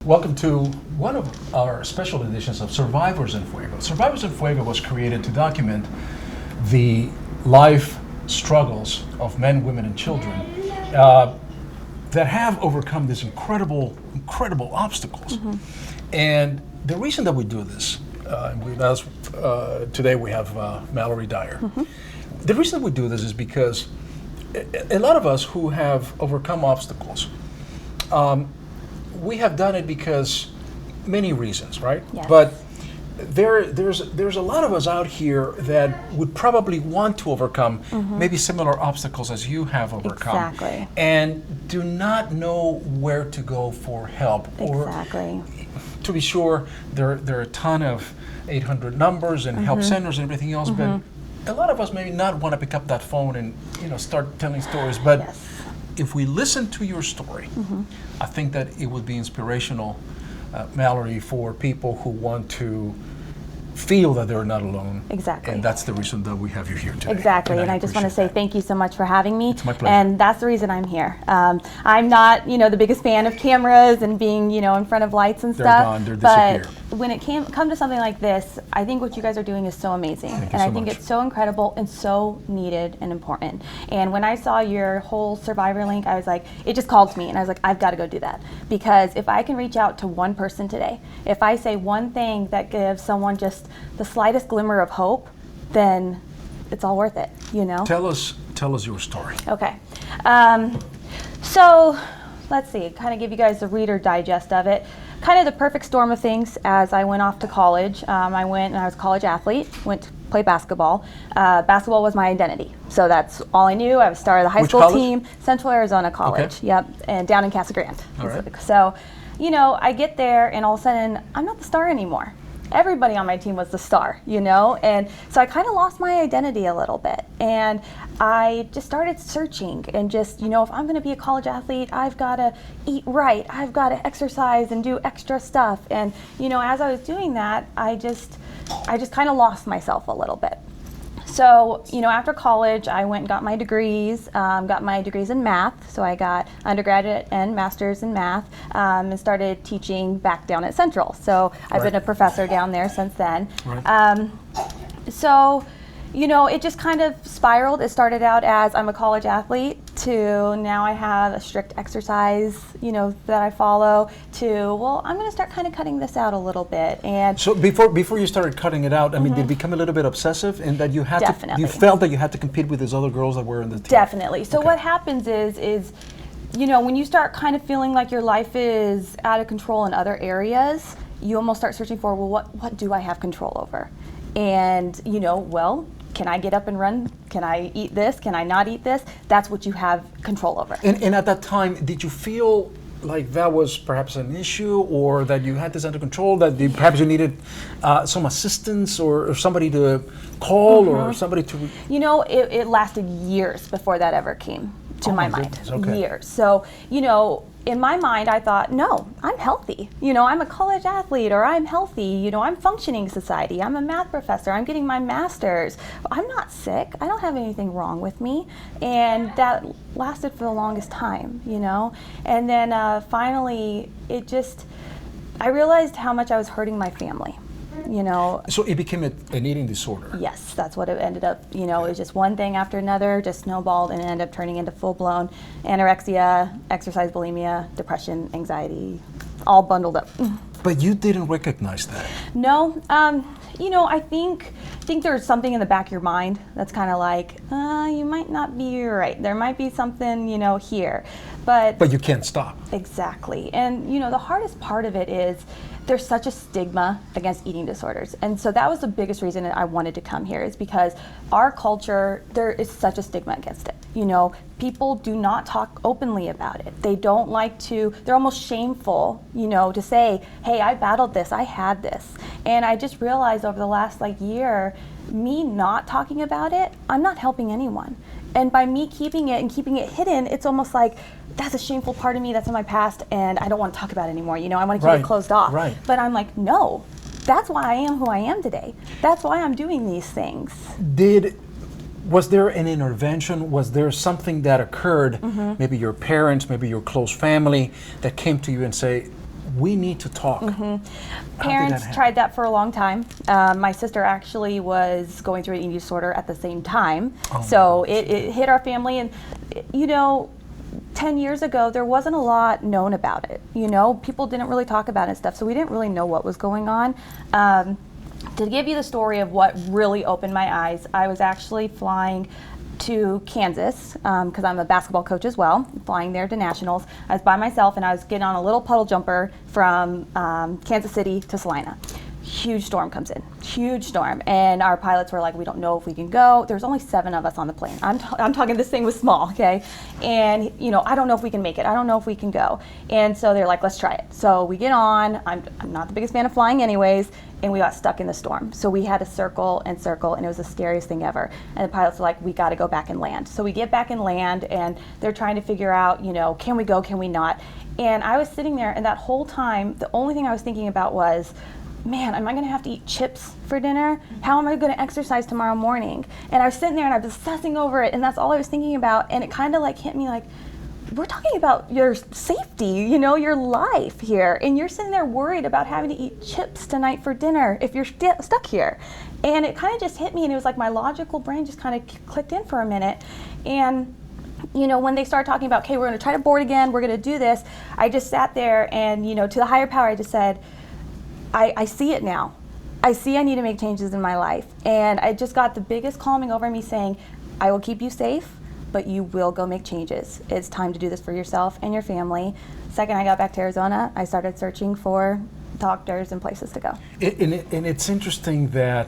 Welcome to one of our special editions of Survivors in Fuego. Survivors in Fuego was created to document the life struggles of men, women, and children that have overcome these incredible obstacles. And the reason that we do this, today we have Mallory Dyer. The reason we do this is because a lot of us who have overcome obstacles, we have done it because many reasons, right? Yes. But there's a lot of us out here that would probably want to overcome maybe similar obstacles as you have overcome. Exactly. And do not know where to go for help. Exactly. Or, to be sure, there are a ton of 800 numbers and help centers and everything else, but a lot of us maybe not want to pick up that phone and start telling stories. But Yes. if we listen to your story, I think that it would be inspirational, Mallory, for people who want to feel that they're not alone. Exactly. And that's the reason that we have you here today. Exactly, and I just want to say thank you so much for having me. It's my pleasure. And that's the reason I'm here. I'm not, the biggest fan of cameras and being, in front of lights and They're stuff. gone, they're but disappear. when it come to something like this, I think what you guys are doing is so amazing. Thank you And so I think much. it's so incredible and so needed and important. And when I saw your whole Survivor link, I was like, it just called to me, and I was like, I've got to go do that. Because if I can reach out to one person today, if I say one thing that gives someone just the slightest glimmer of hope, then it's all worth it, Tell us your story. Okay. So let's see, kind of give you guys the Reader Digest of it. Kind of the perfect storm of things as I went off to college. I went and I was a college athlete, went to play basketball. Basketball was my identity. So that's all I knew. I was star of the high Which school college? team, Central Arizona College. Okay. Yep, and down in Casa Grande. All right. So, I get there and all of a sudden I'm not the star anymore. Everybody on my team was the star, and so I kind of lost my identity a little bit. And I just started searching and just, if I'm going to be a college athlete, I've got to eat right, I've got to exercise and do extra stuff. And, as I was doing that, I just kind of lost myself a little bit. So, after college, I went and got my degrees, in math. So I got undergraduate and master's in math, and started teaching back down at Central. So I've been a professor down there since then. Right. So, it just kind of spiraled. It started out as I'm a college athlete to now I have a strict exercise, that I follow to, well, I'm going to start kind of cutting this out a little bit. And So before you started cutting it out, I mean, did it become a little bit obsessive in that you had Definitely. you felt that you had to compete with these other girls that were in the team? Definitely. So Okay. what happens is, when you start kind of feeling like your life is out of control in other areas, you almost start searching for, well, what do I have control over? And, well, can I get up and run? Can I eat this? Can I not eat this? That's what you have control over. And at that time, did you feel like that was perhaps an issue, or that you had this under control, that perhaps you needed some assistance or somebody to call or somebody to... It lasted years before that ever came to my mind. goodness, okay. Years. So, in my mind, I thought, no, I'm healthy. I'm a college athlete, or I'm healthy. I'm functioning society. I'm a math professor. I'm getting my master's. I'm not sick. I don't have anything wrong with me. And that lasted for the longest time, And then finally, I realized how much I was hurting my family. So it became an eating disorder. Yes, that's what it ended up. It was just one thing after another, just snowballed, and it ended up turning into full-blown anorexia, exercise bulimia, depression, anxiety, all bundled up. But you didn't recognize that. No, I think there's something in the back of your mind that's kind of like, you might not be right. There might be something, here, But you can't stop. Exactly. And, the hardest part of it is there's such a stigma against eating disorders. And so that was the biggest reason that I wanted to come here, is because our culture, there is such a stigma against it. People do not talk openly about it. They don't like to, they're almost shameful, to say, hey, I battled this, I had this. And I just realized over the last year, me not talking about it, I'm not helping anyone. And by me keeping it hidden, it's almost like, that's a shameful part of me that's in my past, and I don't want to talk about it anymore. I want to keep it closed off. Right. But I'm like, no, that's why I am who I am today. That's why I'm doing these things. Was there an intervention? Was there something that occurred, maybe your parents, maybe your close family, that came to you and say, we need to talk. How did that Parents happen? tried that for a long time. My sister actually was going through an eating disorder at the same time. So it hit our family. And, 10 years ago, there wasn't a lot known about it. People didn't really talk about it and stuff. So we didn't really know what was going on. To give you the story of what really opened my eyes, I was actually flying to Kansas because I'm a basketball coach as well, flying there to nationals. I was by myself and I was getting on a little puddle jumper from Kansas City to Salina. Huge storm comes in, huge storm, and our pilots were like, we don't know if we can go. There's only 7 of us on the plane. I'm talking, this thing was small, okay? And I don't know if we can make it. I don't know if we can go. And so they're like, let's try it. So we get on. I'm not the biggest fan of flying anyways, and we got stuck in the storm. So we had to circle and circle, and it was the scariest thing ever. And the pilots were like, we got to go back and land. So we get back and land, and they're trying to figure out, can we go, can we not? And I was sitting there, and that whole time, the only thing I was thinking about was, man, am I going to have to eat chips for dinner? How am I going to exercise tomorrow morning? And I was sitting there and I was obsessing over it, and that's all I was thinking about. And it kind of like hit me like, we're talking about your safety, your life here. And you're sitting there worried about having to eat chips tonight for dinner if you're stuck here. And it kind of just hit me, and it was like my logical brain just kind of clicked in for a minute. And when they started talking about, okay, we're going to try to board again, we're going to do this, I just sat there and, to the higher power, I just said, I see it now. I see I need to make changes in my life. And I just got the biggest calming over me saying, I will keep you safe, but you will go make changes. It's time to do this for yourself and your family. Second I got back to Arizona, I started searching for doctors and places to go. And it's interesting that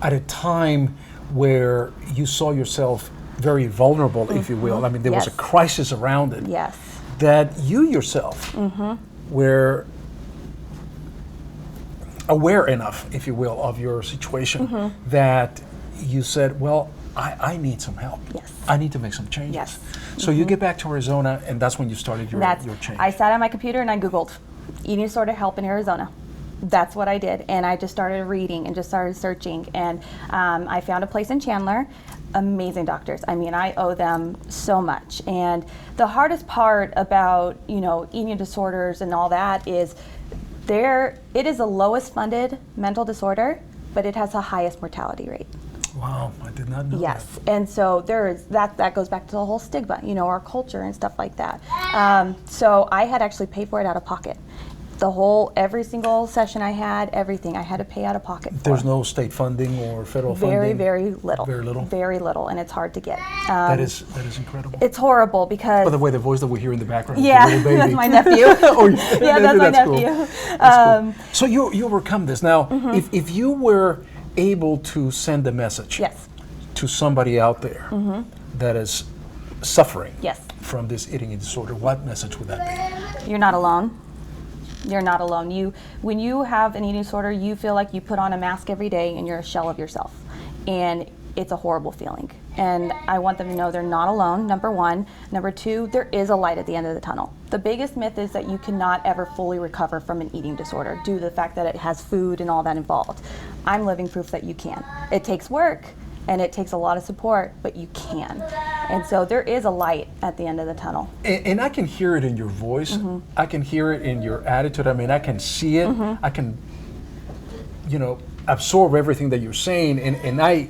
at a time where you saw yourself very vulnerable, if you will, I mean, there was a crisis around it, Yes. that you yourself were aware enough, if you will, of your situation that you said, well, I need some help. Yes. I need to make some changes. Yes. So you get back to Arizona, and that's when you started your change. I sat on my computer and I Googled eating disorder help in Arizona. That's what I did. And I just started reading and just started searching. And I found a place in Chandler. Amazing doctors. I mean, I owe them so much. And the hardest part about, eating disorders and all that is it is the lowest funded mental disorder, but it has the highest mortality rate. Wow, I did not know Yes, that. and so there is that goes back to the whole stigma, our culture and stuff like that. So I had actually paid for it out of pocket. Every single session I had, everything I had to pay out of pocket for. There's no state funding or federal Very, funding? very little. Very little? Very little, and it's hard to get. That is incredible. It's horrible because... By the way, the voice that we hear in the background is Yeah, a little baby. that's my nephew. Yeah, that's my nephew. Cool. That's cool. So you overcome this. Now, if you were able to send a message Yes. to somebody out there that is suffering Yes. from this eating disorder, what message would that be? You're not alone. You're not alone. When you have an eating disorder, you feel like you put on a mask every day and you're a shell of yourself. And it's a horrible feeling. And I want them to know they're not alone, number one. Number two, there is a light at the end of the tunnel. The biggest myth is that you cannot ever fully recover from an eating disorder due to the fact that it has food and all that involved. I'm living proof that you can. It takes work and it takes a lot of support, but you can. And so there is a light at the end of the tunnel. And I can hear it in your voice. I can hear it in your attitude. I mean, I can see it. I can, absorb everything that you're saying. And I,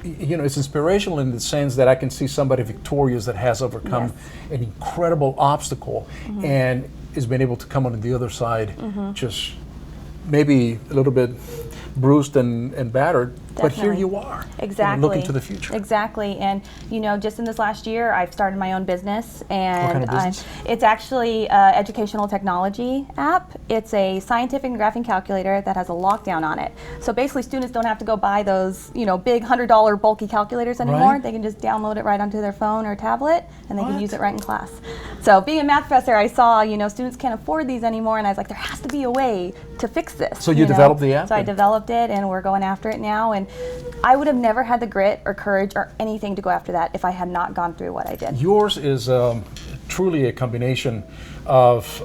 it's inspirational in the sense that I can see somebody victorious that has overcome an incredible obstacle and has been able to come on the other side just maybe a little bit bruised and battered, but here you are. Exactly. Looking to the future. Exactly. And just in this last year, I've started my own business, and what kind of business? It's actually an educational technology app. It's a scientific and graphing calculator that has a lockdown on it. So basically, students don't have to go buy those big $100 bulky calculators anymore. Right. They can just download it right onto their phone or tablet, and they can use it right in class. So being a math professor, I saw students can't afford these anymore, and I was like, there has to be a way to fix this. So you developed the app? So I developed it, and we're going after it now. And I would have never had the grit or courage or anything to go after that if I had not gone through what I did. Yours is truly a combination of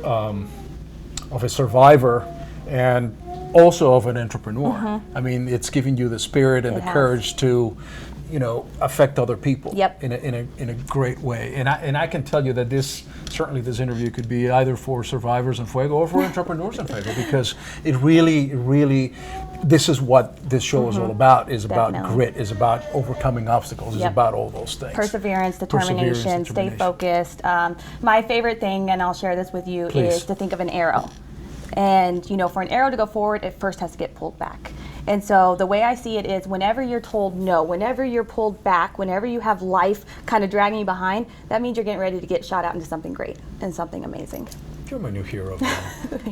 a survivor and also of an entrepreneur. I mean, it's giving you the spirit and the courage to affect other people Yep. in a great way. And I can tell you that this interview could be either for survivors in Fuego or for entrepreneurs in Fuego, because it really, this is what this show is all about. Is about Definitely. grit. Is about overcoming obstacles. Is Yep. about all those things. Perseverance, determination, stay focused. My favorite thing, and I'll share this with you, Please. is to think of an arrow. And for an arrow to go forward, it first has to get pulled back. And so the way I see it is, whenever you're told no, whenever you're pulled back, whenever you have life kind of dragging you behind, that means you're getting ready to get shot out into something great and something amazing. You're my new hero,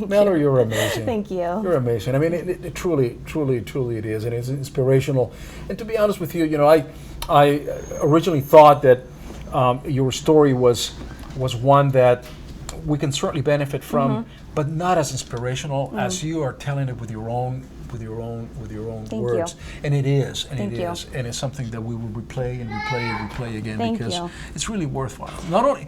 Mallory. You're amazing. Thank you. You're amazing. I mean, it truly it is, and it's inspirational. And to be honest with you, I originally thought that your story was one that we can certainly benefit from, but not as inspirational as you are telling it with your own Thank words. you. And it is, Thank you. and it's something that we will replay and replay again. Thank because you. it's really worthwhile. Not only,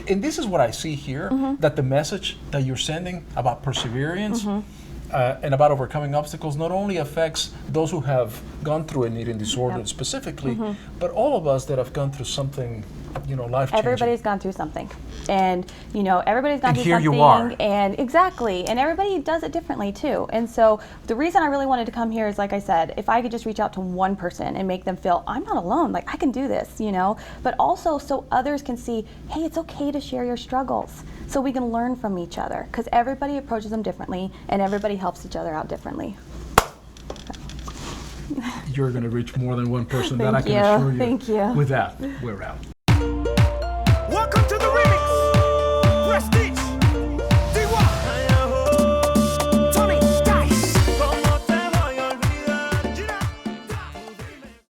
and this is what I see here, that the message that you're sending about perseverance and about overcoming obstacles not only affects those who have gone through an eating disorder specifically, but all of us that have gone through something, life-changing. Everybody's gone through something, and everybody's gone And through here something. you are. And exactly, and everybody does it differently too. And so the reason I really wanted to come here is, like I said, if I could just reach out to one person and make them feel I'm not alone, like I can do this, but also so others can see, hey, it's okay to share your struggles, so we can learn from each other, because everybody approaches them differently, and everybody helps each other out differently. You're going to reach more than one person, that I Thank can you. assure you. Thank you. With that, we're out.